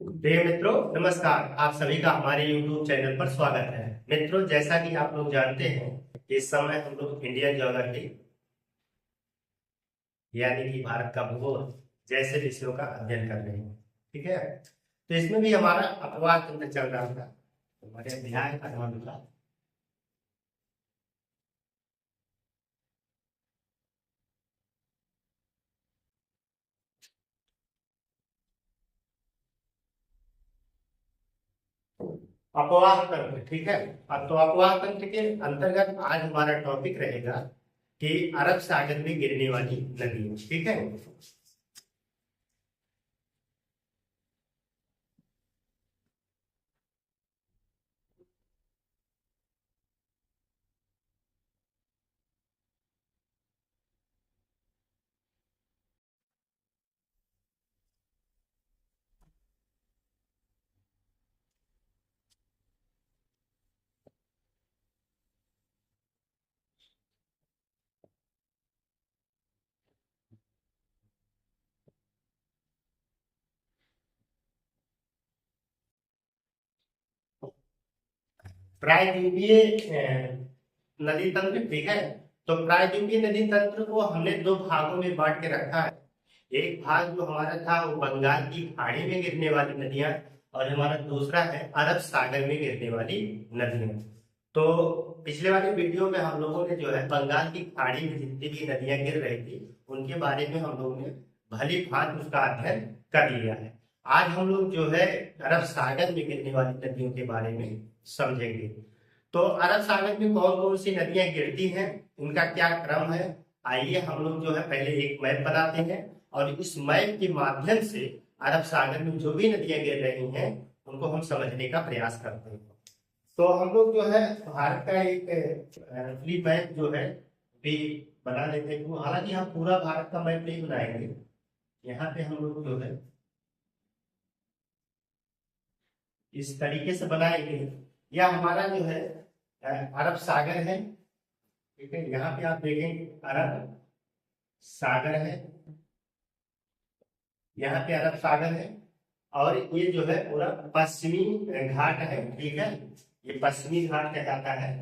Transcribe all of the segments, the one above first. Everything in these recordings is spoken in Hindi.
प्रिय मित्रों, नमस्कार। आप सभी का हमारे YouTube चैनल पर स्वागत है। मित्रों, जैसा कि आप लोग जानते हैं कि इस समय हम लोग इंडियन ज्योग्राफी यानी कि भारत का भूगोल जैसे विषयों का अध्ययन कर रहे हैं। ठीक है, तो इसमें भी हमारा अपवाद तंत्र चल रहा था। हमारे अध्याय का नाम था अपवाह तंत्र। ठीक है, अब तो अपवाह तंत्र के अंतर्गत आज हमारा टॉपिक रहेगा कि अरब सागर में गिरने वाली नदियां। ठीक है, प्रायद्वीपीय नदी तंत्र। ठीक है, तो प्रायद्वीपीय नदी तंत्र को हमने दो भागों में बांट के रखा है। एक भाग जो हमारा था वो बंगाल की खाड़ी में गिरने वाली नदियां, और हमारा दूसरा है अरब सागर में गिरने वाली नदियां। तो पिछले वाले वीडियो में हम लोगों ने जो है बंगाल की खाड़ी में जितनी भी नदियां गिर रही थी उनके बारे में हम लोगों ने भली भांति उसका अध्ययन कर लिया है। आज हम लोग जो है अरब सागर में गिरने वाली नदियों के बारे में समझेंगे। तो अरब सागर में कौन कौन सी नदियां गिरती हैं, उनका क्या क्रम है, आइए हम लोग जो है पहले एक मैप बनाते हैं और इस मैप के माध्यम से अरब सागर में जो भी नदियां गिर रही हैं उनको हम समझने का प्रयास करते हैं। तो हम लोग जो है भारत का एक फ्री मैप जो है भी बना लेते हैं। हालांकि हम पूरा भारत का मैप नहीं बनाएंगे, यहाँ पे हम लोग जो है इस तरीके से बनाएंगे। यह हमारा जो है अरब सागर है। ठीक है, यहाँ पे आप देखेंगे अरब सागर है, यहाँ पे अरब सागर है, और ये जो है पूरा पश्चिमी घाट है। ठीक है, ये पश्चिमी घाट कहलाता है,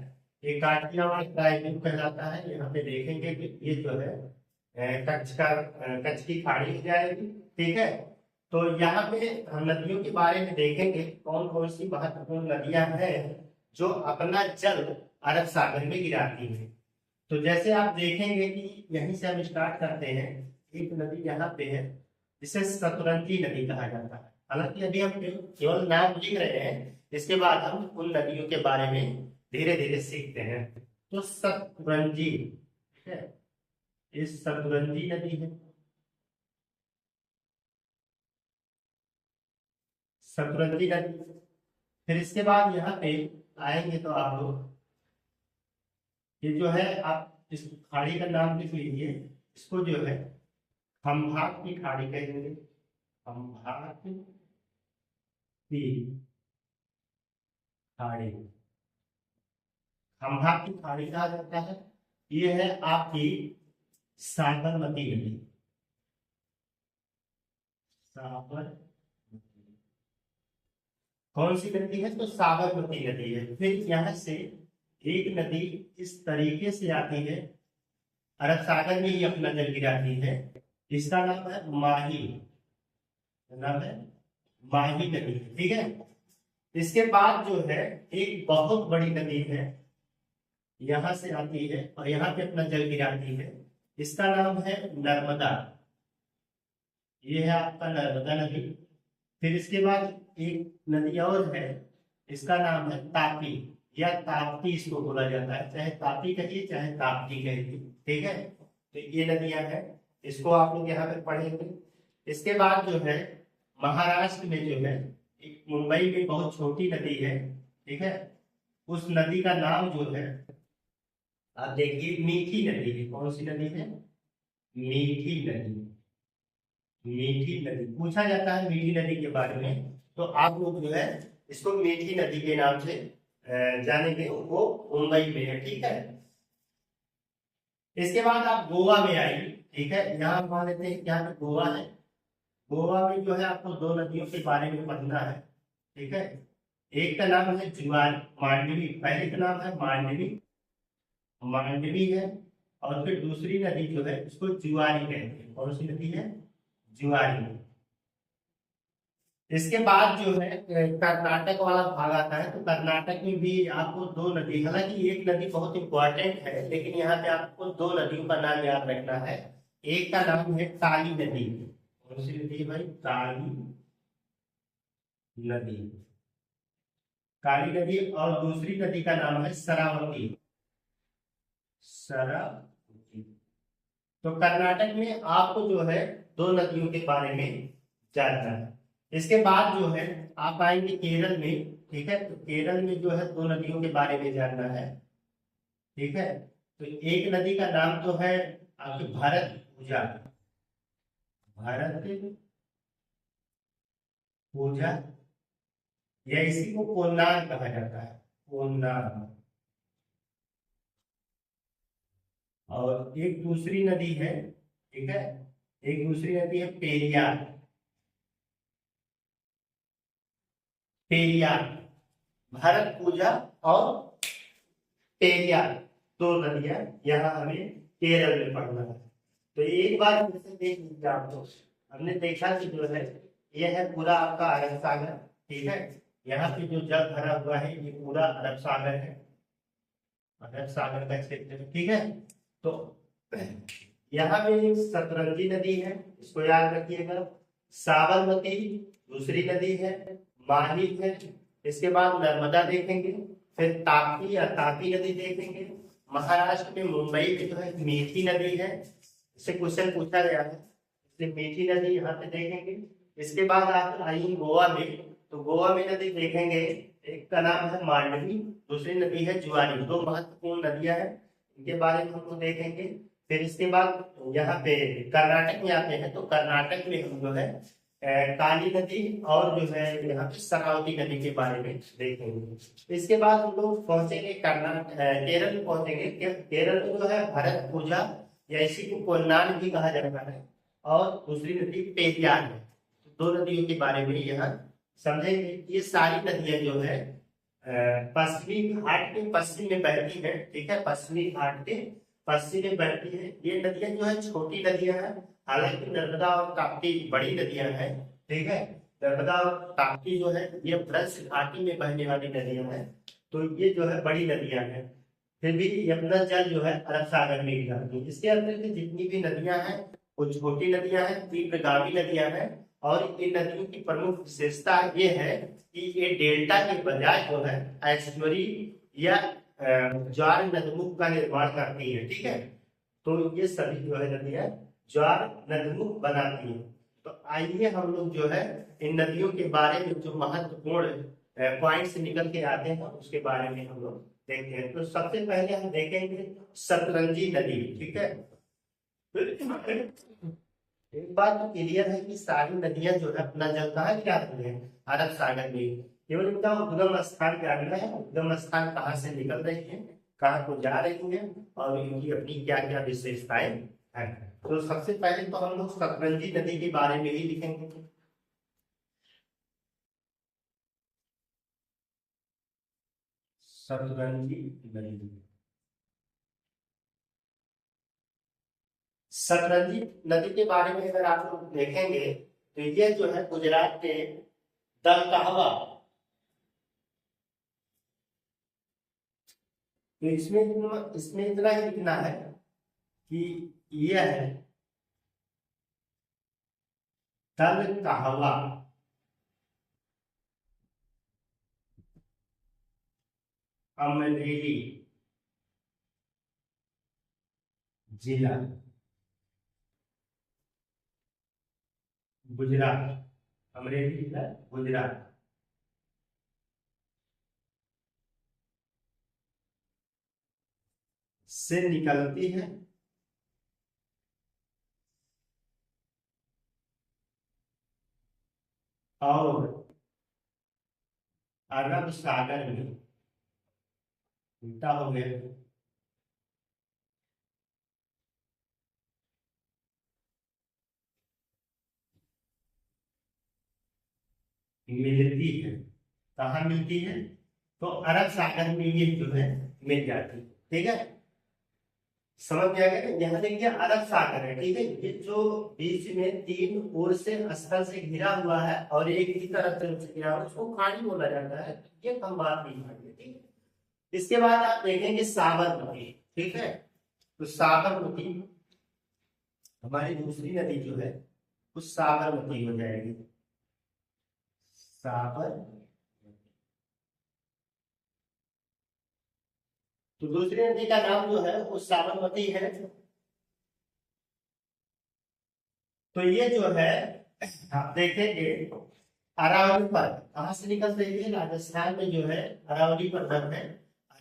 ये काठियावाड़ प्रायद्वीप कहलाता है। यहाँ पे देखेंगे कि ये जो है कच्छ की खाड़ी जाएगी। ठीक है, तो यहाँ पे हम नदियों के बारे में देखेंगे कौन कौन सी महत्वपूर्ण नदियां हैं जो अपना जल अरब सागर में गिराती है। तो जैसे आप देखेंगे कि यहीं से हम स्टार्ट करते हैं। एक नदी यहाँ पे है जिसे सतरंजी नदी कहा जाता है। हालांकि अभी हम केवल नाम लिख रहे हैं, इसके बाद हम उन नदियों के बारे में धीरे धीरे सीखते हैं। तो सतरंजी है, ये सतरंजी नदी है, सतरंजी नदी। फिर इसके बाद यहाँ पे आएंगे तो आप लोग ये जो है आप इस खाड़ी का नाम लिख लीजिए। इसको जो है खंभात की खाड़ी कहेंगे, खंभात की खाड़ी। खंभात की खाड़ी कहा जाता है। ये है आपकी साबरमती नदी, साबरमती। कौन सी नदी है? तो साबरमती नदी है। फिर यहाँ से एक नदी इस तरीके से आती है, अरब सागर में ही अपना जल गिराती है। इसका नाम है माही, नाम है माही नदी। ठीक है, इसके बाद जो है एक बहुत बड़ी नदी है, यहां से आती है और यहाँ पे अपना जल गिराती है। इसका नाम है नर्मदा। ये है आपका नर्मदा नदी। फिर इसके बाद एक नदी और है, इसका नाम है तापी या ताप्ती इसको बोला जाता है, चाहे तापी कहिए चाहे ताप्ती कहिए। ठीक है, तो ये नदियां हैं, इसको आप लोग यहाँ पे पढ़ेंगे। इसके बाद जो है महाराष्ट्र में जो है एक मुंबई में बहुत छोटी नदी है। ठीक है, उस नदी का नाम जो है आप देखिए मीठी नदी है। कौन सी नदी है? मीठी नदी। मीठी नदी पूछा जाता है मीठी नदी के बारे में, तो आप लोग जो है इसको मीठी नदी के नाम से जानेंगे। वो मुंबई में है। ठीक है, इसके बाद आप गोवा में आइए। ठीक है, यहाँ मान लेते हैं यहाँ पे गोवा है, गोवा में जो है आपको दो नदियों के बारे में पढ़ना है, ठीक है। एक का नाम है जुआर मांडवी, पहले का नाम है मांडवी, मांडवी है। और फिर दूसरी नदी जो है उसको जुआरी कहते हैं। कौन सी नदी है? जुआरी। इसके बाद जो है कर्नाटक वाला भाग आता है। तो कर्नाटक में भी आपको दो नदी, हालांकि एक नदी बहुत इंपॉर्टेंट है, लेकिन यहाँ पे आपको दो नदियों का नाम याद रखना है। एक का नाम है काली नदी। कौन सी नदी है भाई? काली नदी, काली नदी। और दूसरी नदी का नाम है शरावती, शरावती। तो कर्नाटक में आपको जो है दो नदियों के बारे में जानना है। इसके बाद जो है आप आएंगे केरल में, ठीक है। तो केरल में जो है दो नदियों के बारे में जानना है, ठीक है। तो एक नदी का नाम तो है आपकी भारतपुजा, भारतपुजा, या इसी को कोन्नार कहा जाता है, कोन्नार। और एक दूसरी नदी है, ठीक है, एक दूसरी नदी है पेरियार, पेरियार। भारत पूजा और पेरियार, दो नदियां यहाँ हमें केरल में पढ़ना है। तो एक बार फिर से देख लीजिए आप लोग। हमने देखा कि जो है यह है पूरा आपका अरब सागर, ठीक है। यहाँ पे जो जल भरा हुआ है ये पूरा अरब सागर है, अरब सागर का क्षेत्र है, ठीक है। तो यहाँ पे एक सतरंजी नदी है, इसको याद रखिएगा। साबरमती दूसरी नदी है, माही है। इसके बाद नर्मदा देखेंगे, फिर ताप्ती या तापी नदी देखेंगे। महाराष्ट्र में मुंबई में जो है मीठी नदी है, इससे क्वेश्चन पूछा गया है, इसलिए मीठी नदी यहाँ पे देखेंगे। इसके बाद आप आइए गोवा में, तो गोवा में नदी देखेंगे, एक का नाम है मांडवी, दूसरी नदी है जुआरी। दो महत्वपूर्ण नदियां हैं, इनके बारे में हम लोग देखेंगे। फिर इसके बाद यहाँ पे कर्नाटक में आते हैं, तो कर्नाटक में हम जो है काली नदी और जो है यहाँ पे शरावती नदी के बारे में देखेंगे। इसके बाद हम लोग पहुंचेंगे कर्नाटक, केरल में पहुंचेंगे। केरल में जो है भरत पूजा या इसी को कोन्नान भी कहा जाता है, और दूसरी नदी पेरियार है। दो नदियों के बारे में यहाँ समझेंगे। ये सारी नदियां जो है पश्चिमी घाट के पश्चिम में बहती है, ठीक है, पश्चिमी घाट के पश्चिम में बहती है। ये नदियां जो है छोटी नदियां हैं, हालांकि नर्मदा और ताप्ती बड़ी नदियां हैं, ठीक है। नर्मदा और ताप्ती जो है ये ब्रज घाटी में बहने वाली नदियां हैं, तो ये जो है बड़ी नदियां हैं। फिर भी यमुना जल जो है अरब सागर में ही जाती है। इसके अतिरिक्त जितनी भी नदियां हैं वो छोटी नदियां हैं, तीव्रगामी नदियां हैं। और इन नदियों की प्रमुख विशेषता ये है कि ये डेल्टा के बजाय जो है एस्टुअरी या ज्वार नदमुख का निर्माण करती है, ठीक है। तो ये सभी जो है नदियां ज्वार नदमुख बनाती है। तो आइए हम लोग जो है इन नदियों के बारे में जो महत्वपूर्ण पॉइंट्स निकल के आते हैं उसके बारे में हम लोग देखते हैं। तो सबसे पहले हम देखेंगे सतरंजी नदी, ठीक है। एक बात तो क्लियर है कि सारी नदियां जो है अपना जल कहाँ गिराती है? अरब सागर में। केवल इनका उद्गम स्थान जानना है, उद्गम स्थान कहाँ से निकल रही है, कहाँ को जा रही है, और इनकी अपनी क्या क्या विशेषताएं हैं। तो सबसे पहले तो हम लोग सतरंजी नदी के बारे में ही लिखेंगे। सतरंजी नदी, सतरंजी नदी के बारे में अगर आप लोग देखेंगे तो ये जो है गुजरात के दलकाहवा, तो इसमें इतना ही लिखना है कि यह है दलकाहवा अमरेली जिला, गुजरात, अमरेली जिला गुजरात से निकलती है और अरब सागर में, उल्टा हो गया, मिलती है। कहाँ मिलती है? तो अरब सागर में ये जो है मिल जाती है। ठीक है, समझ में आ गया? यहाँ देखिए अरब सागर है, ठीक है, ये जो बीच में तीन ओर से स्थल से घिरा हुआ है और एक ही तरफ से घिरा हुआ है, उसको खाड़ी बोला जाता है। ये खंबात की खाड़ी है, ठीक है। इसके बाद आप देखेंगे साबरमती, ठीक है। तो साबरमती हमारी दूसरी नदी जो है वो साबरमती हो जाएगी। साबर, तो दूसरी नदी का नाम जो है वो साबरमती है। तो ये जो है आप देखेंगे अरावली पर्वत कहाँ से निकलते हैं? राजस्थान में जो है अरावली पर्वत है।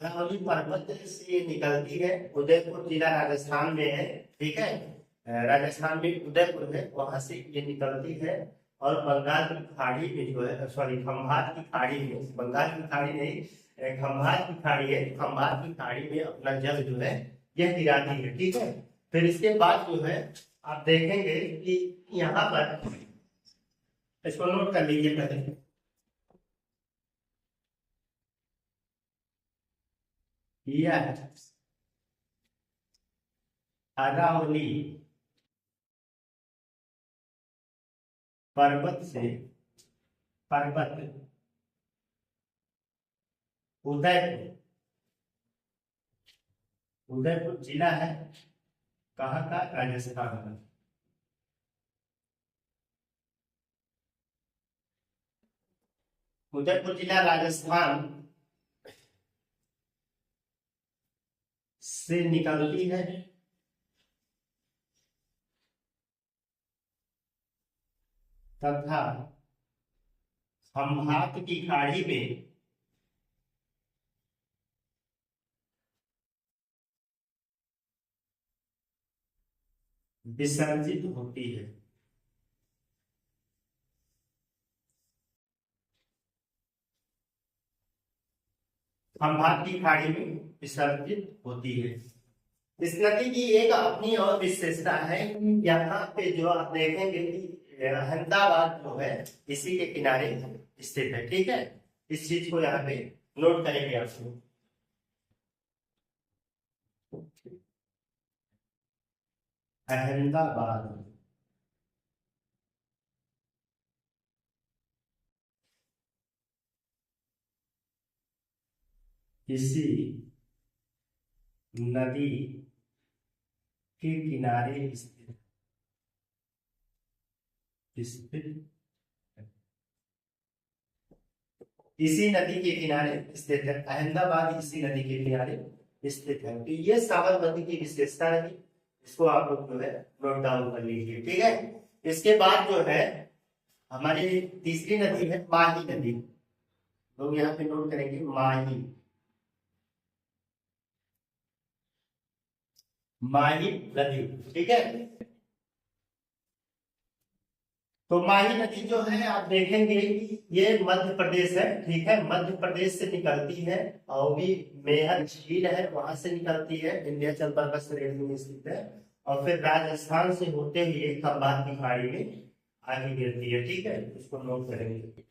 अरावली पर्वत से निकलती है, उदयपुर जिला राजस्थान में है, ठीक है। राजस्थान में उदयपुर है, वहां से ये निकलती है और बंगाल की खाड़ी में जो है, सॉरी, खंभात की खाड़ी में, बंगाल की खाड़ी नहीं, खंभात की खाड़ी है, खंभात की खाड़ी में अपना जल जो है यह गिराती है, ठीक है। फिर इसके बाद जो है आप देखेंगे कि यहाँ पर, इसको नोट कर लीजिए पहले, यह अरावली पर्वत से, पर्वत उदयपुर, उदयपुर जिला है कहाँ का? राजस्थान का। उदयपुर जिला राजस्थान से निकलती है तथा खंभात की खाड़ी में विसर्जित होती है। खंभात की खाड़ी में विसर्जित होती है। इस नदी की एक अपनी और विशेषता है, यहाँ पे जो आप देखेंगे कि अहमदाबाद जो है इसी के किनारे स्थित है, ठीक है। इस चीज को यहाँ पे नोट करेंगे आप। अहमदाबाद इसी नदी के किनारे स्थित, स्थित, इसी नदी के किनारे स्थित है। अहमदाबाद इसी नदी के किनारे स्थित है। तो ये साबरमती की विशेषता है, इसको आप लोग जो है नोट डाउन कर लीजिए, ठीक है। इसके बाद जो है हमारी तीसरी नदी है माही नदी, लोग यहाँ पे नोट करेंगे माही, माही नदी, ठीक है। तो माही नदी जो है आप देखेंगे कि ये मध्य प्रदेश है, ठीक है, मध्य प्रदेश से निकलती है और भी मेहर झील है वहां से निकलती है, विंध्याचल पर्वत श्रेणी में स्थित है, और फिर राजस्थान से होते हुए खंभात की खाड़ी में आगे गिरती है, ठीक है। इसको नोट करेंगे।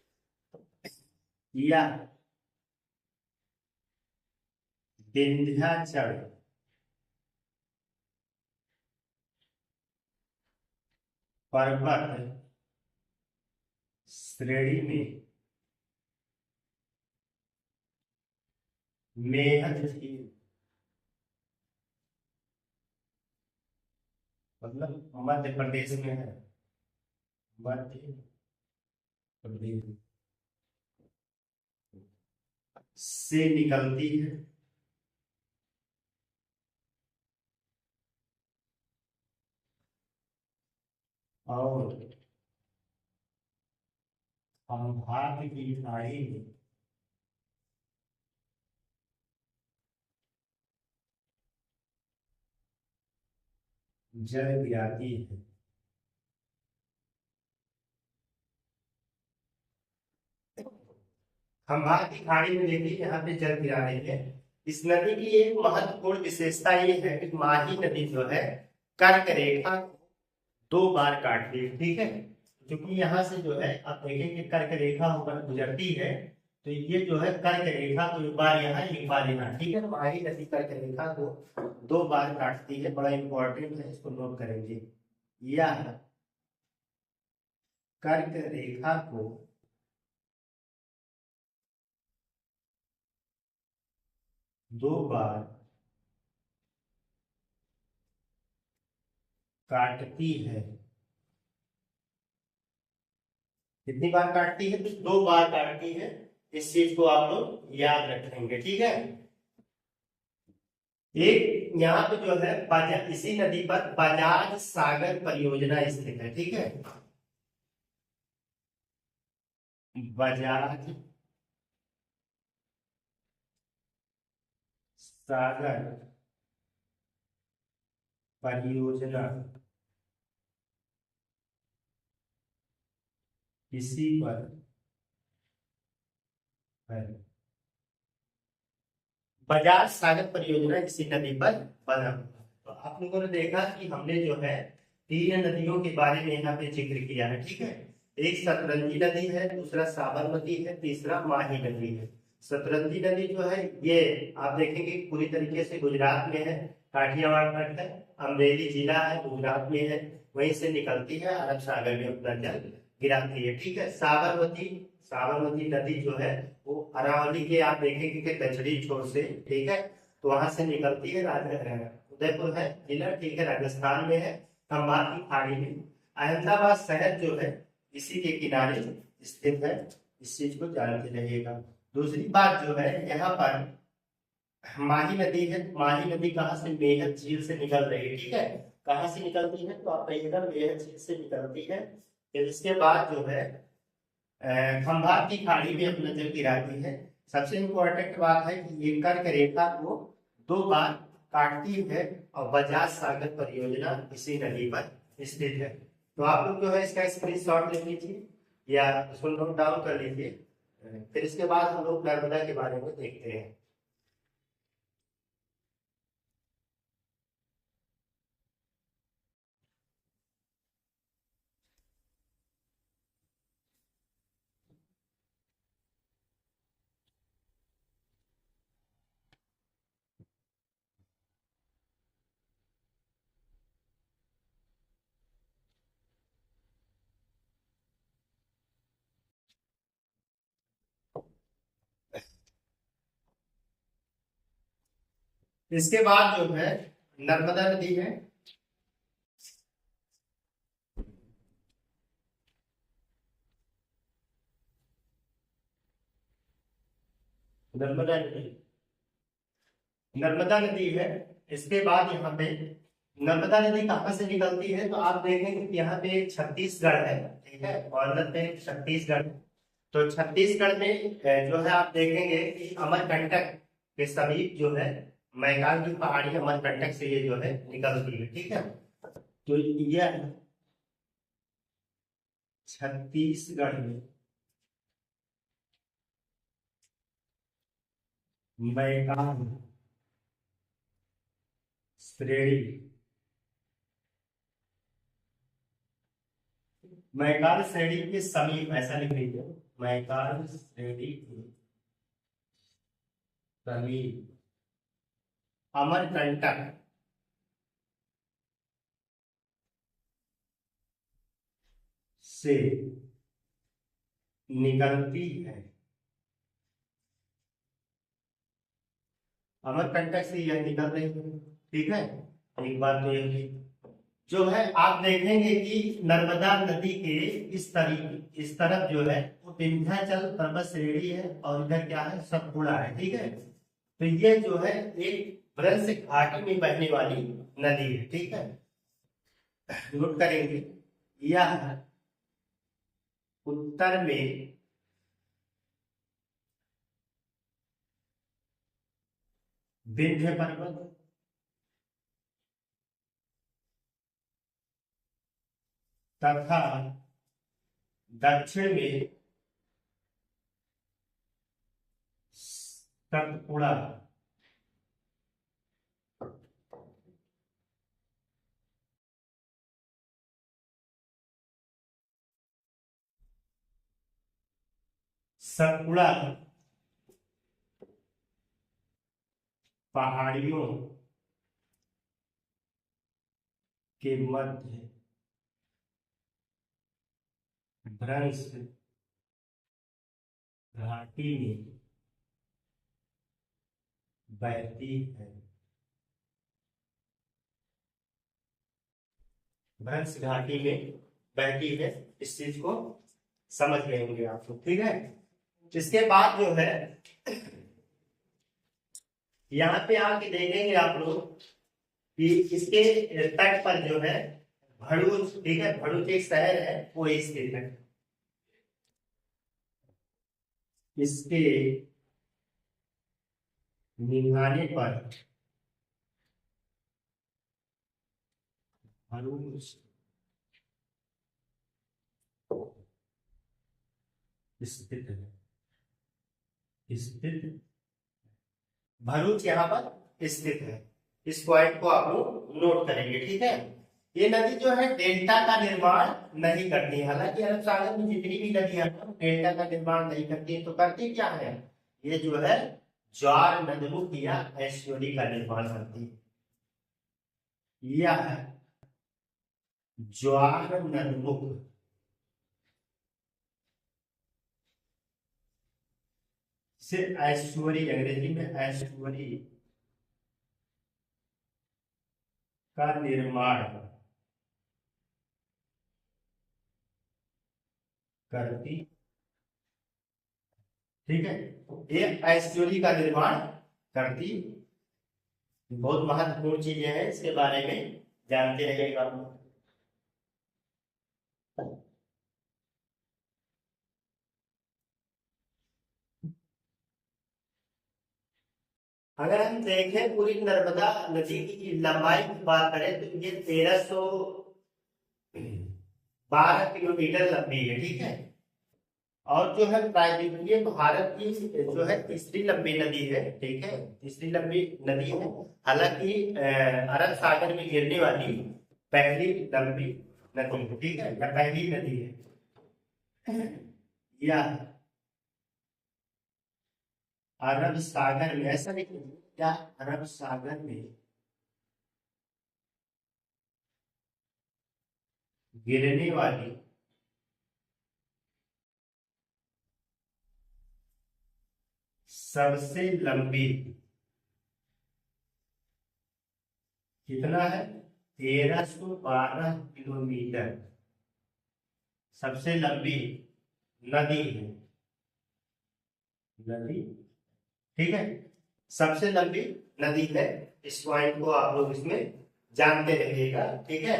या विंध्याचल पर्वत श्रेणी में मेहर झील, मतलब मध्य प्रदेश में है, मध्य प्रदेश से निकलती है और खंभात की खाड़ी में जल गिराती है। खंभात की खाड़ी में देखिए यहाँ पे जल गिरा रही है। इस नदी की एक महत्वपूर्ण विशेषता ये है कि माही नदी जो है कर्क रेखा 2 बार काटती है, ठीक है। क्योंकि यहाँ से जो है आप देखेंगे कर्क रेखा होकर गुजरती है, तो ये जो है कर्क रेखा को एक बार यहाँ एक बार यहाँ, ठीक है। तो माही नदी कर्क रेखा को 2 बार काटती है, बड़ा इंपॉर्टेंट है, इसको नोट करेंगे। यह कर्क रेखा को 2 बार काटती है। कितनी बार काटती है? तो 2 बार काटती है। इस चीज को आप लोग याद रखेंगे, ठीक है। एक यहाँ पे जो है इसी नदी पर बजाज सागर परियोजना स्थित है, ठीक है। बजाज सागर परियोजना इसी पर है। बजाज सागर परियोजना इसी नदी पर बना हुआ। तो आप लोगों ने देखा कि हमने जो है 3 नदियों के बारे में यहाँ पे जिक्र किया है, ठीक है। एक सतरंजी नदी है, दूसरा साबरमती है, तीसरा माही नदी है। सतरंजी नदी जो है ये आप देखेंगे पूरी तरीके से गुजरात में है, काठियावाड़ तक है, अमरेली जिला है, गुजरात में है, वहीं से निकलती है, अरब सागर में अपना जल गिराती है, ठीक है। साबरमती साबरमती नदी जो है वो अरावली के आप देखेंगे कि दक्षिणी छोर से, ठीक है, तो वहां से निकलती है, उदयपुर है जिला, ठीक है, राजस्थान में है, खंभात की खाड़ी में। अहमदाबाद शहर जो है इसी के किनारे स्थित है, इस चीज को जानते रहिएगा। दूसरी बात जो है यहाँ पर माही नदी है। माही नदी कहाँ से? मेहत झील से निकल रही है, ठीक है। कहाँ से निकलती है? तो आप कहिएगा मेहत झील से निकलती है। फिर इसके बाद जो है खंभात की खाड़ी में अपना जल गिराती है। सबसे इम्पोर्टेंट बात है कि ये कर्क रेखा को 2 बार काटती है और बजाज सागर परियोजना इसी नदी पर स्थित है। तो आप लोग जो है इसका स्क्रीनशॉट ले लीजिए या उसको नोट डाउन कर लीजिए। फिर इसके बाद हम लोग नर्मदा के बारे में देखते हैं। इसके बाद जो है नर्मदा नदी है। नर्मदा नदी नर्मदा नदी है। इसके बाद यहाँ पे नर्मदा नदी कहाँ से निकलती है? तो आप देखेंगे कि यहाँ पे छत्तीसगढ़ है, ठीक है, बॉर्डर पे छत्तीसगढ़। तो छत्तीसगढ़ में जो है आप देखेंगे कि अमरकंटक के समीप जो है मैकाल की पहाड़ी अमरकंटक से ये जो है निकलती है, ठीक है। तो यह छत्तीसगढ़ में मैकाल श्रेणी मैकाल श्रेणी के समीप, ऐसा लिख लीजिए, मैकाल श्रेणी के समीप अमरकंटक से निकलती है। अमरकंटक से यह निकल रही है, ठीक है। एक बात तो ये जो है आप देखेंगे कि नर्मदा नदी के इस तरफ जो है वो विंध्याचल पर्वत श्रेणी है और इधर क्या है? सतपुड़ा है, ठीक है। तो ये जो है एक ब्रज घाटी में बहने वाली नदी है, ठीक है। नोट करेंगे यह उत्तर में विंध्य पर्वत तथा दक्षिण में सतपुड़ा सतपुड़ा पहाड़ियों के मध्य भ्रंश घाटी में बहती है। भ्रंश घाटी में बहती है, इस चीज को समझ गए होंगे आप लोग, ठीक है। इसके बाद जो है यहाँ पे आके देखेंगे आप लोग कि इसके तट पर जो है भरूच, ठीक है, भरूच एक शहर है, वो स्थित है। इसके निभाने पर भरूच स्थित है, स्थित, भरूच यहाँ पर स्थित है। इस पॉइंट को आप लोग नोट करेंगे, ठीक है। ये नदी जो है डेल्टा का निर्माण नहीं करती है। हालांकि अरब सागर में जितनी भी नदियां हैं डेल्टा का निर्माण नहीं करती है, तो करती क्या है, ये जो है ज्वार नदमुख या एस्चुरी का निर्माण करती है। यह ज्वार नदमुख से एस्चुरी, अंग्रेजी में एस्चुरी का निर्माण करती, ठीक है। ये एस्चुरी का निर्माण करती, बहुत महत्वपूर्ण चीजें हैं, इसके बारे में जानते रहिएगा। अगर हम देखें पूरी नर्मदा नदी की लंबाई की बात करें तो ये 1312 किलोमीटर लंबी है, ठीक है। और जो है प्रायद्वीपीय भारत की जो है तीसरी लंबी नदी है, ठीक है, तीसरी लंबी नदी है। हालांकि अरब सागर में गिरने वाली पहली लंबी नदी है, ठीक है, या पहली नदी है। या अरब सागर में, ऐसा नहीं क्या, अरब सागर में गिरने वाली सबसे लंबी, कितना है, 1312 किलोमीटर सबसे लंबी नदी है, नदी, ठीक है, सबसे लंबी नदी है। इस पॉइंट को आप लोग इसमें जानते रहिएगा, ठीक है।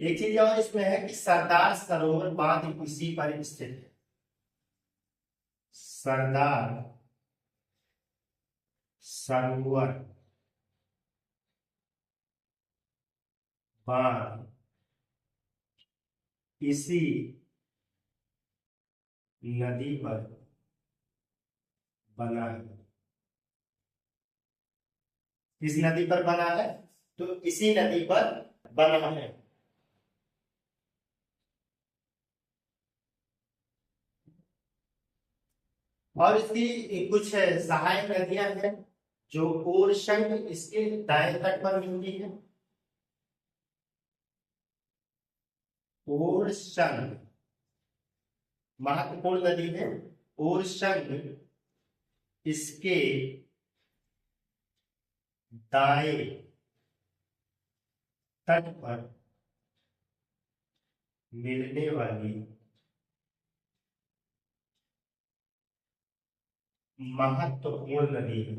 एक चीज और इसमें है कि सरदार सरोवर बांध इसी पर स्थित है। सरदार सरोवर बांध इसी नदी पर बना है। इस नदी पर बना है, तो इसी नदी पर बना है। और इसकी कुछ सहायक नदियां हैं जो ओरछंग इसके दाएं तट पर मिलती है। ओरछंग महत्वपूर्ण नदी है। ओरछंग इसके दाएं तट पर मिलने वाली महत्वपूर्ण नदी है।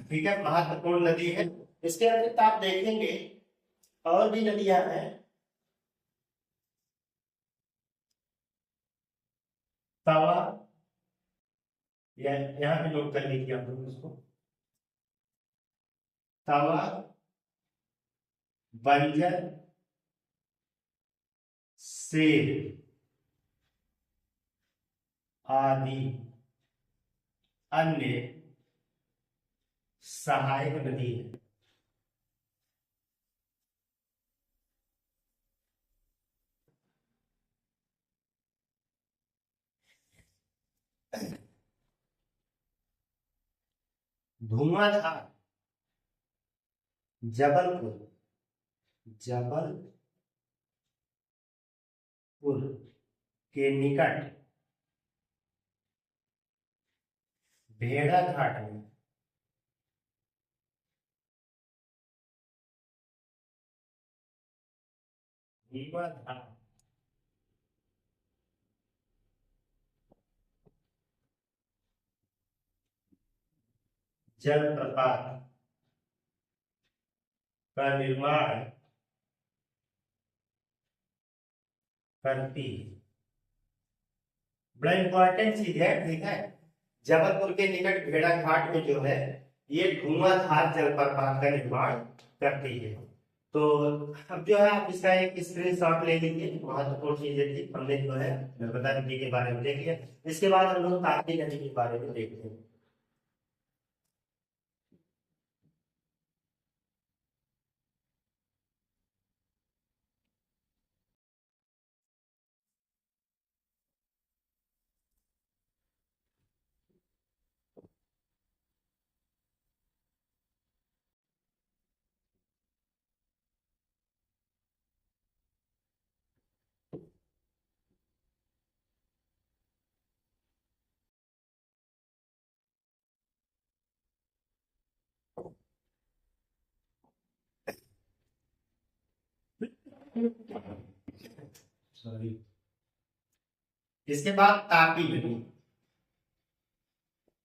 ठीक है, महत्वपूर्ण नदी है। इसके अतिरिक्त आप देखेंगे और भी नदियां हैं। तवा, यहाँ पे नोट कर लीजिए आप लोग उसको। तवा, बंजर, सेर आदि अन्य सहायक नदी है। धुआंधार जबलपुर, जबलपुर के निकट भेड़ाघाट में धुआंधार जलप्रपात का निर्माण करती है। बड़ा इंपॉर्टेंट चीज है, ठीक है। जबलपुर के निकट भेड़ाघाट में जो है ये धुआंधार जलप्रपात का निर्माण करती है। तो अब जो है आप इसका एक स्क्रीनशॉट ले लीजिए। महत्वपूर्ण चीजें थी, हमने जो है नर्मदा नदी के बारे में देख लिया। इसके बाद हम लोग ताप्ती नदी के बारे में देखते हैं। सॉरी। इसके बाद तापी नदी।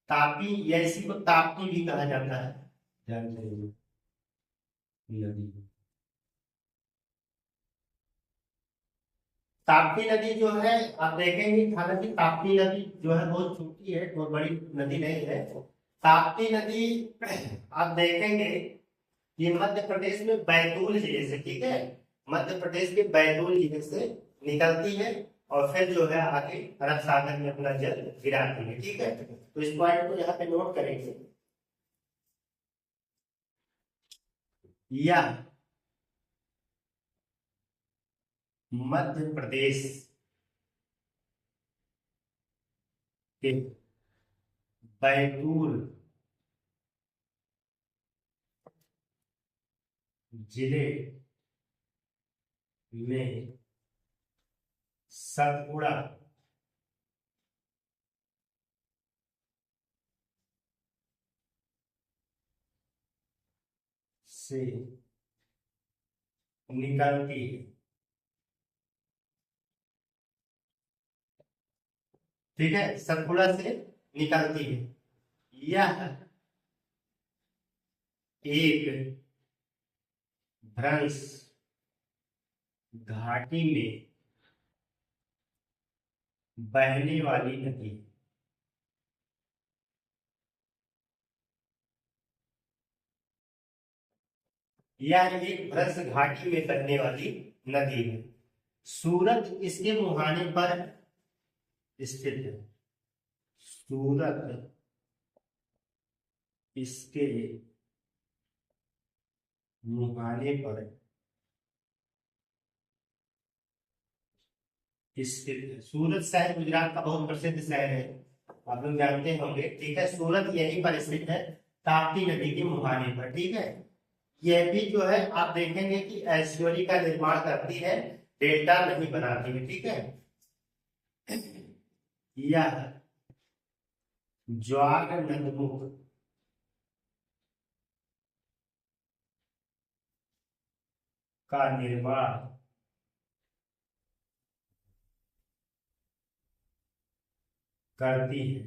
तापी या इसी को ताप्ती भी कहा जाता है। नदी ताप्ती नदी जो है आप देखेंगे, हालांकि ताप्ती नदी जो है बहुत छोटी है, बहुत बड़ी नदी नहीं है। ताप्ती नदी आप देखेंगे कि मध्य प्रदेश में बैतूल जिले से, ठीक है, मध्य प्रदेश के बैतूल जिले से निकलती है और फिर जो है आगे अरब सागर में अपना जल गिराती है, ठीक है। तो इस पॉइंट को यहाँ पे नोट करेंगे। यह मध्य प्रदेश के बैतूल जिले में सतपुड़ा से निकलती है, ठीक है, सतपुड़ा से निकलती है। यह एक भ्रंश घाटी में बहने वाली नदी। यह एक भ्रंश घाटी में बहने वाली नदी है। सूरत इसके मुहाने पर स्थित है। सूरत इसके मुहाने पर स्थित है। सूरत शहर गुजरात का बहुत प्रसिद्ध शहर है, आप लोग जानते होंगे, ठीक है। सूरत यहीं पर स्थित है, ताप्ती नदी के मुहाने पर, ठीक है। यह भी जो है आप देखेंगे कि एस्चुअरी का निर्माण करती है, डेल्टा नहीं बनाती है, ठीक है। यह ज्वार नदमुख का निर्माण करती है।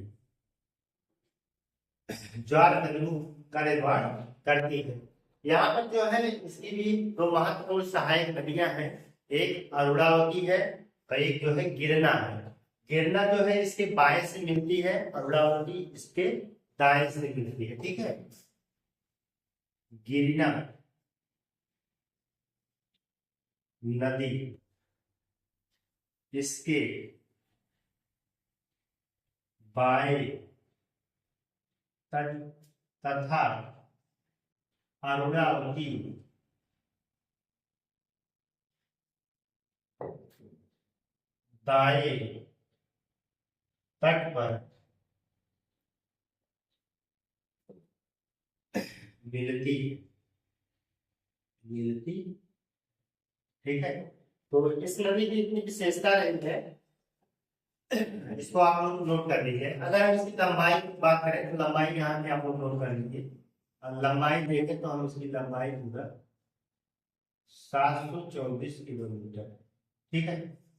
ज्वार नदमुख का निर्माण करती है। यहाँ पर जो है इसकी भी दो महत्वपूर्ण सहायक नदियां हैं, एक अरुणावती है और एक जो है गिरना है। गिरना जो है इसके बाएं से मिलती है, अरुणावती इसके दाएं से मिलती है, ठीक है। गिरना नदी इसके बाएं तट तथा अरुणावती दाएं तट पर मिलती मिलती। ठीक है, तो इस नदी की इतनी विशेषता रही है, इसको आप लोग नोट कर लीजिए। अगर हम इसकी लंबाई की बात करें तो लंबाई यहाँ पे आप लोग नोट कर लीजिए। लंबाई देखें तो हम इसकी लंबाई होगा 724 किलोमीटर। ठीक है,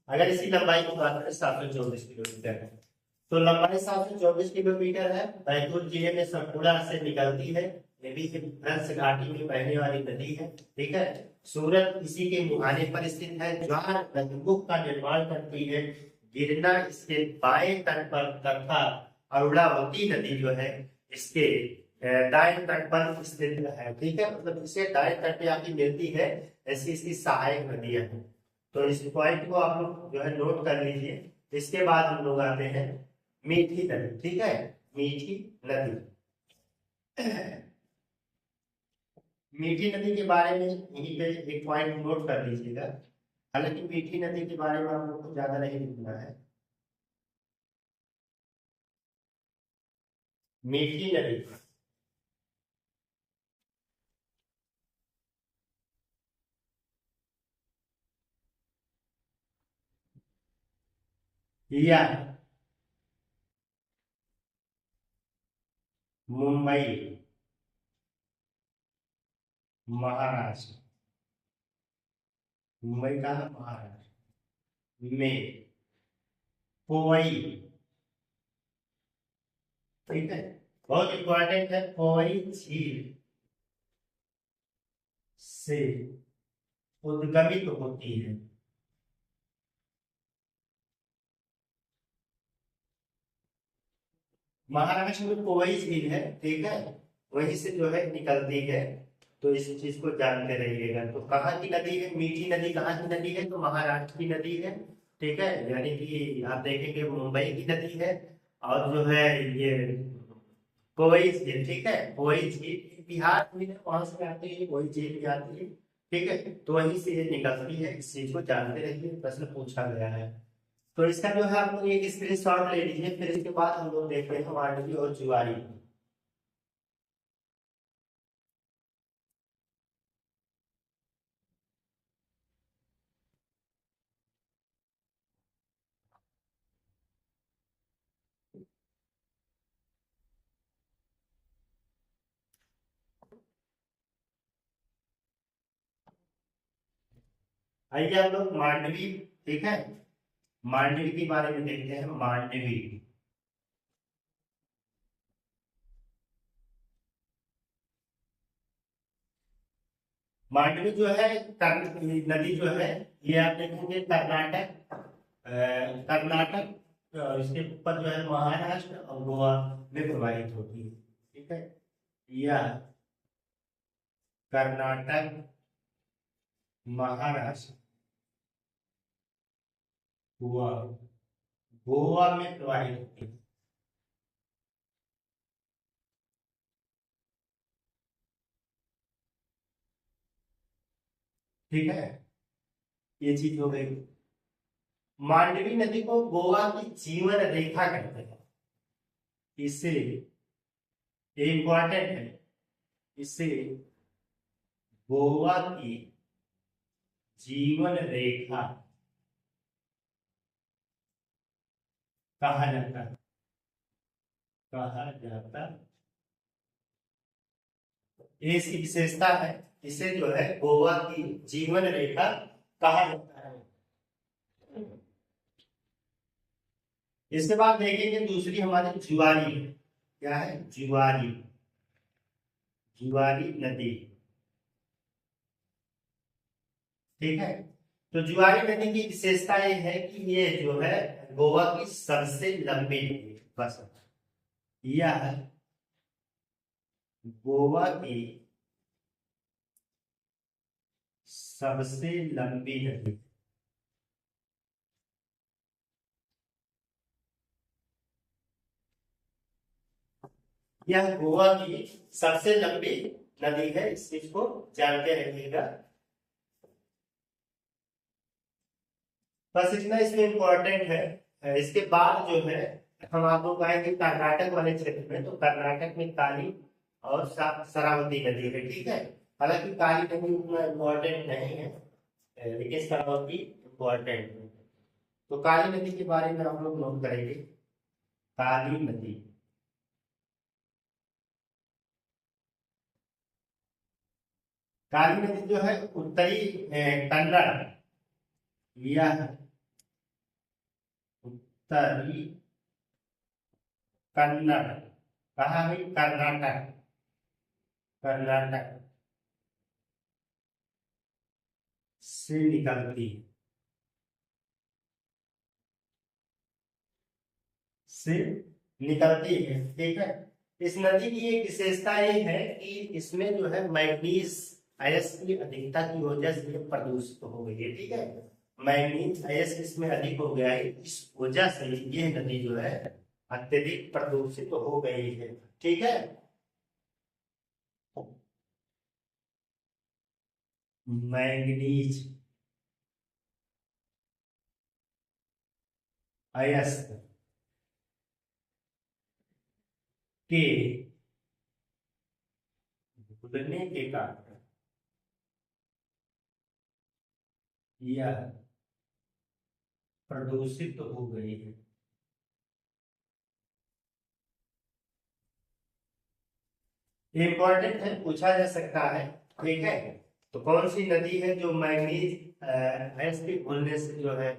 अगर इसकी लंबाई की बात करें 724 किलोमीटर है, तो लंबाई 724 किलोमीटर है। बैतूल जिले में सतपुड़ा से निकलती है, ये भी भ्रंश घाटी में बहने वाली नदी है। ठीक है, सूरत इसी के मुहाने पर स्थित है, ज्वार गंगमुख का निर्माण करती है। गिरना इसके बाएं तट पर तथा अरुणावती नदी जो है इसके दाएं तट पर स्थित है। ठीक है, मतलब इससे दाएं तट पे आके मिलती है, ऐसी इसकी सहायक नदियां हैं। तो इस पॉइंट को आप लोग जो है नोट कर लीजिए। इसके बाद हम लोग आते हैं मीठी नदी। ठीक है, मीठी नदी। मीठी नदी के बारे में यहीं पे एक पॉइंट नोट कर लीजिएगा। हालांकि मीठी नदी के बारे में हम लोग को ज्यादा नहीं लिखना है। मीठी नदी या मुंबई महाराष्ट्र, मुंबई का महाराष्ट्र में पोवई। ठीक है, बहुत इंपॉर्टेंट है, पोवई झील से उद्गमित होती है। महाराष्ट्र में पोवई झील है। ठीक है, वहीं से जो है निकलती है। तो इस चीज को जानते रहिएगा। तो कहाँ की नदी है मीठी नदी, कहाँ की नदी है, तो महाराष्ट्र की नदी है। ठीक है, यानी कि आप देखेंगे मुंबई की नदी है, और जो है ये पोवई झील। ठीक है, पोवई झील बिहार में वहां से आती है, पोवई झील भी आती है। ठीक है, तो वहीं से ये निकलती है। इस चीज को जानते रहिए, प्रश्न पूछा गया है। तो इसका जो है आप लोग एक स्क्रीनशॉट ले लीजिए। फिर इसके बाद हम लोग देखते हैं मांडवी और जुआरी। आइए हम लोग मांडवी। ठीक है, मांडवी के बारे में देखते हैं। मांडवी, मांडवी जो है नदी जो है, ये आप देखेंगे कर्नाटक, कर्नाटक इसके ऊपर जो है महाराष्ट्र और गोवा में प्रवाहित होती है। ठीक है, यह कर्नाटक, महाराष्ट्र, गोवा, गोवा में प्रवाहित होती है। ठीक है, ये चीज हो गई। मांडवी नदी को गोवा की जीवन रेखा कहते हैं। इसे इंपॉर्टेंट है, इसे गोवा की जीवन रेखा कहा जाता है, कहा जाता है। ये इसकी विशेषता है, इसे जो है गोवा की जीवन रेखा कहा जाता है। इसके बाद देखेंगे दूसरी हमारी जुआरी है। क्या है, जुआरी, जुआरी नदी। ठीक है, तो जुआरी नदी की विशेषता ये है कि ये जो है गोवा की सबसे लंबी नदी है। बस, यह गोवा की सबसे लंबी नदी। यह गोवा की सबसे लंबी नदी है, इस चीज को जानते रहिएगा। बस इतना इसमें इम्पोर्टेंट है। इसके बाद जो है हम आप लोग आएंगे कर्नाटक वाले क्षेत्र में, तो कर्नाटक में काली और शरावती नदी है, ठीक है। हालांकि काली नदी उतना इम्पोर्टेंट नहीं है, लेकिन शरावती इम्पोर्टेंट है। तो काली नदी के बारे में हम लोग नोट करेंगे। काली नदी, काली नदी जो है उत्तरी कन्नड़ या उत्तरी कन्नड़, कहा है कर्नाटक, कर्नाटक से निकलती, से निकलती है, ठीक है। इस नदी की एक विशेषता ये है कि इसमें जो है मैग्नीज अयस्क की अधिकता की वजह से ये प्रदूषित हो गई है, ठीक है। मैग्नीज अयस्क इसमें अधिक हो गया है, इस वजह से ये नदी जो है अत्यधिक प्रदूषित हो गई है, ठीक है। मैग्नीज अयस्क के घुलने के कारण यह प्रदूषित हो गई है। इम्पोर्टेंट है, पूछा जा सकता है, ठीक है। तो कौन सी नदी है जो मैग्नीज अयस्क के घुलने से जो है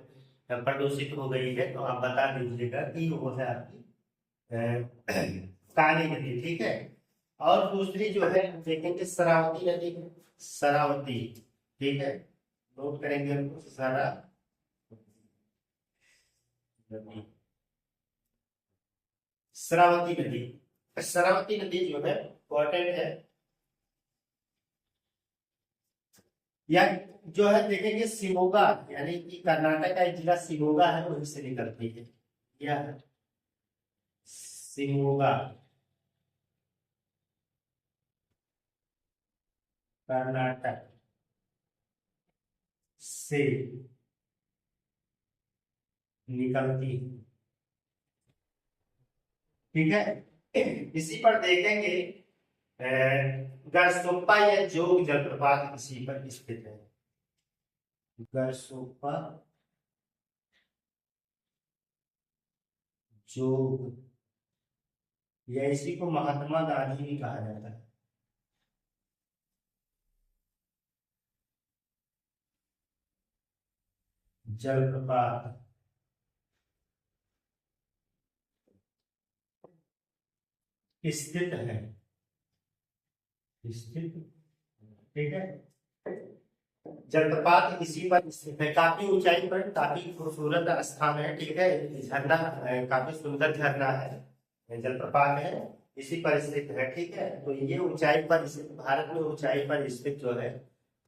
प्रदूषित हो गई है, तो आप बता दीजिएगा कि वो है आपकी काली नदी, ठीक है। और दूसरी जो है देखेंगे शरावती नदी, शरावती, ठीक है। नोट करेंगे हमको नदी, शरावती नदी। शरावती नदी जो है इंपॉर्टेंट है, या जो है देखेंगे शिमोगा, यानी कि कर्नाटक का एक जिला शिमोगा है, वहीं से निकलती है। यह शिमोगा कर्नाटक से निकलती है, ठीक है। इसी पर देखेंगे गरसोप्पा या जोग जलप्रपात इसी पर स्थित है। गरसोप्पा जोग, या इसी को महात्मा गांधी भी कहा जाता है। जलप्रपात स्थित है, स्थित, ठीक है। जलप्रपात इसी पर स्थित है, काफी ऊंचाई पर, काफी खूबसूरत स्थान है, ठीक है। झरना काफी सुंदर झरना है, जलप्रपात है, इसी पर स्थित है, ठीक है। तो ये ऊंचाई पर स्थित, भारत में ऊंचाई पर स्थित जो है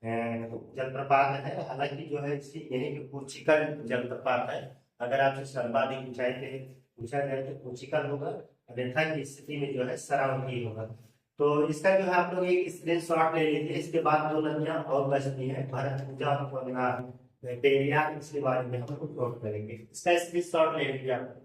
जलप्रपात है। हालांकि जो है इसकी यानी कि कुचिकल जलप्रपात है। अगर आपसे सर्वाधिक ऊंचाई पे पूछा जाए तो कुचिकल होगा, अन्यथा की स्थिति में जो है शरावती होगा। तो इसका जो है आप लोग एक स्क्रीनशॉट ले लीजिए। इसके बाद दो नदियां और बचती हैं, भरतपुजा और पेरियार, इसके बारे में हम लोग नोट करेंगे। इसका स्क्रीनशॉट ले लीजिए आप।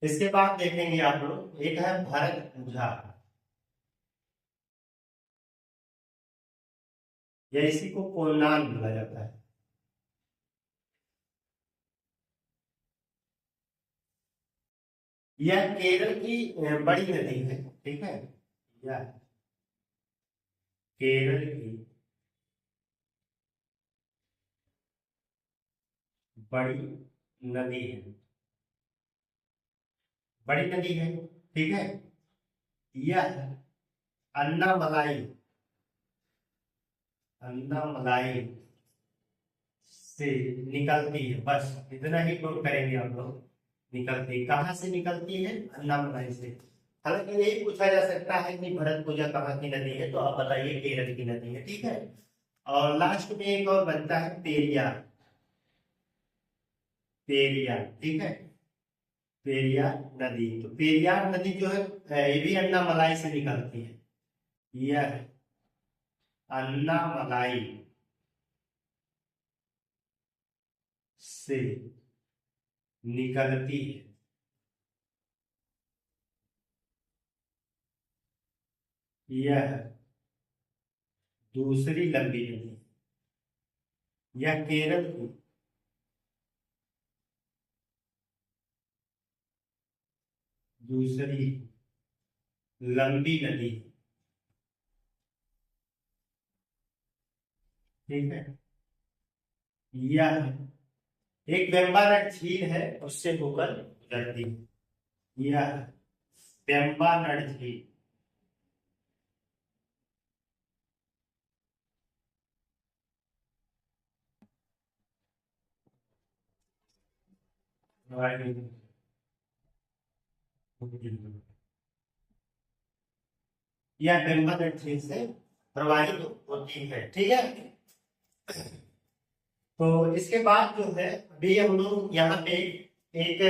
इसके बाद देखेंगे आप लोग, एक है भरतपुजा, या इसी को कोलनान बोला जाता है। यह केरल की बड़ी नदी है, ठीक है। यह केरल की बड़ी नदी है, बड़ी नदी है, ठीक है। यह अन्नामलाई, अन्नामलाई से निकलती है। बस इतना ही नोट करेंगे हम लोग। निकलती है। कहाँ से निकलती है? अन्नामलाई से। हालांकि यही पूछा जा सकता है कि भरतपुजा कहाँ की नदी है, तो आप बताइए केरल की नदी है, ठीक है। और लास्ट में एक और बनता है पेरियार। पेरियार, ठीक है, पेरियार नदी। तो पेरियार नदी जो है ये भी अन्नामलाई से निकलती है। यह अन्नामलाई से निकलती है। यह दूसरी लंबी नदी, यह केरल की दूसरी लंबी नदी, ठीक है। यह एक वेम्बानाड झील है, उससे होकर गुजरती है। यह वेम्बानाड झील यह वेम्बानाड झील से प्रवाहित होती है, ठीक है। तो इसके बाद जो है अभी हम लोग यहाँ पे एक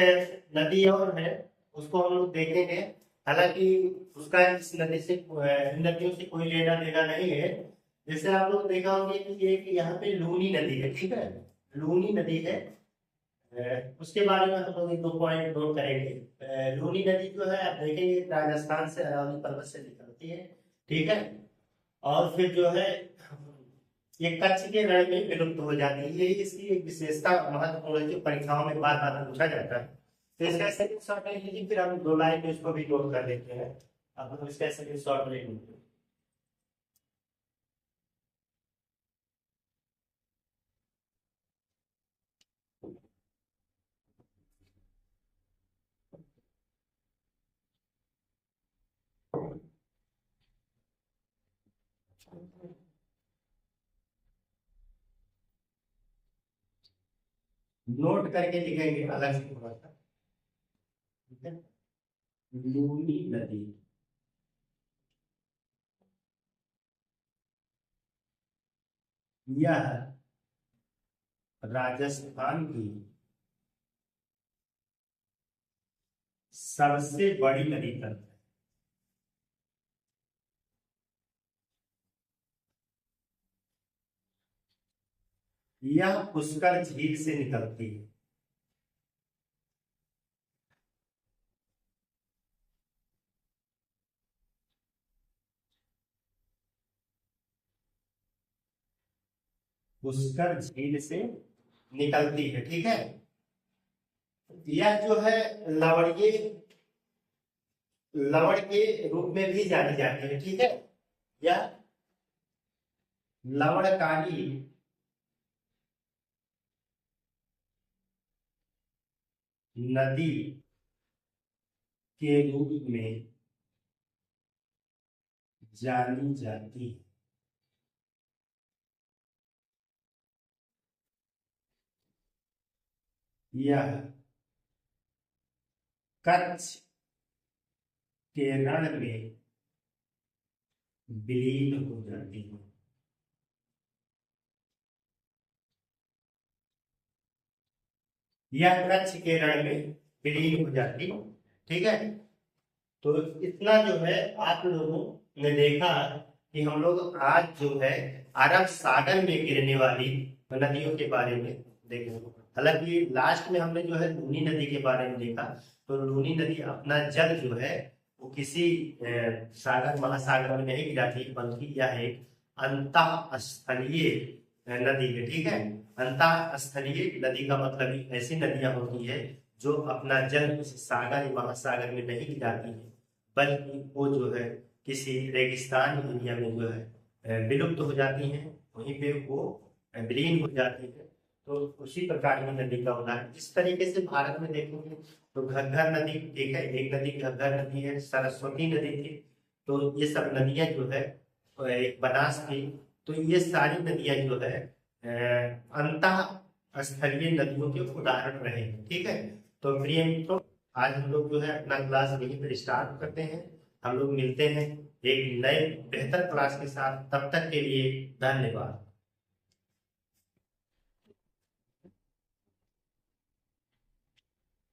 नदी और है, उसको हम लोग देखेंगे। हालांकि उसका इस नदी से नदियों से कोई लेना देना नहीं है। जैसे आप लोग देखा होंगे कि एक यहाँ पे लूनी नदी है, ठीक है, लूनी नदी है। उसके बारे में हम लोग एक दो पॉइंट नोट करेंगे। लूनी नदी जो है आप देखेंगे राजस्थान से अरावली पर्वत से निकलती है, ठीक है। और फिर जो है ये कच्छ के रण में विलुप्त हो जाती है। यही इसकी एक विशेषता महत्वपूर्ण है जो परीक्षाओं में बार बार पूछा जाता है। तो इसका सेकंड शॉर्ट ले लीजिए, फिर हम दो लाइन में इसको भी नोट कर लेते हैं। अब हम इसका सेकंड शॉर्ट ले लीजिए। नोट करके लिखेंगे अलग से थोड़ा सा, ठीक है। लूनी नदी, यह राजस्थान की सबसे बड़ी नदी तंत्र है। यह पुष्कर झील से निकलती है। पुष्कर झील से निकलती है, ठीक है। यह जो है लवणीय लवण के रूप में भी जानी जाती है, ठीक है। यह लवणकाली नदी के रूप में जानी जाती है। यह कच्छ के रण में विलीन हो जाती है। यह कच्छ के रण में विलीन हो जाती है, ठीक है। तो इतना जो है आप लोगों ने देखा कि हम लोग आज जो है अरब सागर में गिरने वाली नदियों के बारे में देखेंगे। हालांकि लास्ट में हमने जो है लूनी नदी के बारे में देखा। तो लूनी नदी अपना जल जो है वो किसी सागर महासागर में नहीं गिराती, बल्कि यह एक अंतः स्थलीय नदी है, ठीक है। अंतः स्थलीय नदी का मतलब ऐसी नदियां होती है जो अपना जल किसी सागर या महासागर में नहीं गिराती है, बल्कि वो जो है किसी रेगिस्तान एरिया में जो है विलुप्त हो जाती हैं, वहीं पे वो विलीन हो जाती है। तो उसी प्रकार की नदी का उदाहरण इस तरीके से भारत में देखेंगे तो घग्गर नदी, ठीक है, एक नदी घग्गर नदी है, सरस्वती नदी थी। तो ये सब नदियां जो है एक बनास थी। तो ये सारी नदियां जो है अंतः स्थलीय नदियों के उदाहरण रहे, ठीक है। तो प्रिय मित्रों, आज हम लोग जो है अपना क्लास यहीं पर स्टार्ट करते हैं। हम लोग मिलते हैं एक नए बेहतर क्लास के साथ। तब तक के लिए धन्यवाद।